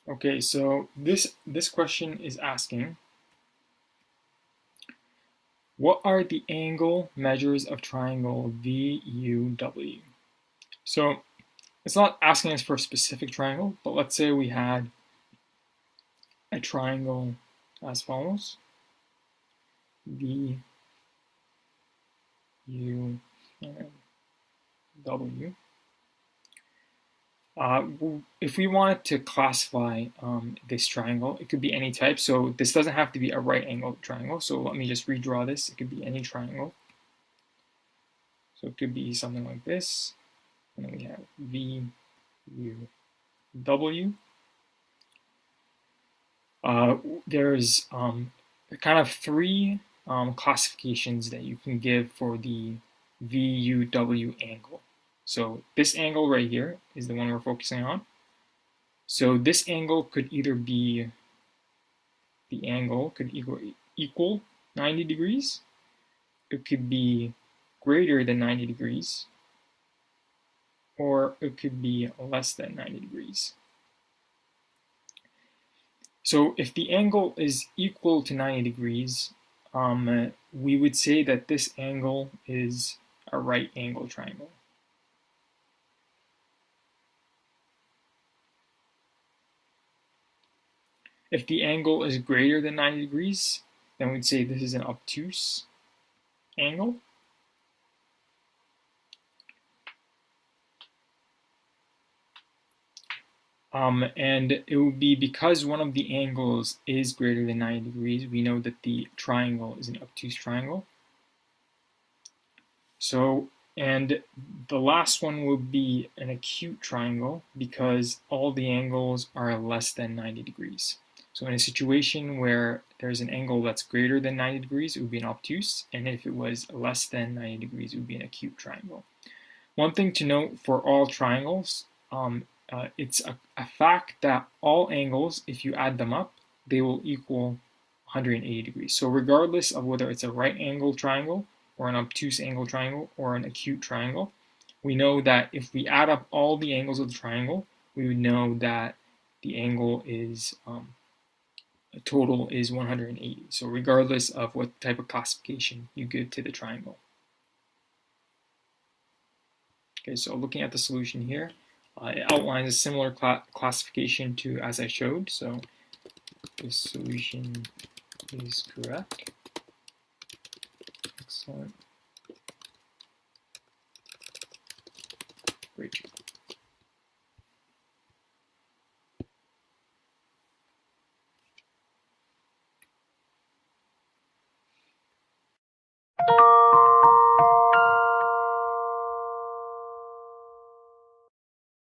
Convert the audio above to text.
Okay, so this question is asking, what are the angle measures of triangle VUW? So it's not asking us for a specific triangle, but let's say we had a triangle as follows: VU and W. If we wanted to classify this triangle, it could be any type. So this doesn't have to be a right angled triangle. So let me just redraw this. It could be any triangle. So it could be something like this. And then we have V, U, W. There's kind of three classifications that you can give for the VUW angle. So this angle right here is the one we're focusing on. So this angle could either be, the angle could equal 90 degrees, it could be greater than 90 degrees, or it could be less than 90 degrees. So if the angle is equal to 90 degrees, we would say that this angle is a right angle triangle. If the angle is greater than 90 degrees, then we'd say this is an obtuse angle. And it would be because one of the angles is greater than 90 degrees, we know that the triangle is an obtuse triangle. So, and the last one would be an acute triangle because all the angles are less than 90 degrees. So in a situation where there's an angle that's greater than 90 degrees, it would be an obtuse, and if it was less than 90 degrees, it would be an acute triangle. One thing to note for all triangles, it's a fact that all angles, if you add them up, they will equal 180 degrees. So regardless of whether it's a right angle triangle or an obtuse angle triangle or an acute triangle, we know that if we add up all the angles of the triangle, we would know that the angle is total is 180. So regardless of what type of classification you give to the triangle. Okay, so looking at the solution here, it outlines a similar classification to as I showed. So this solution is correct. Excellent.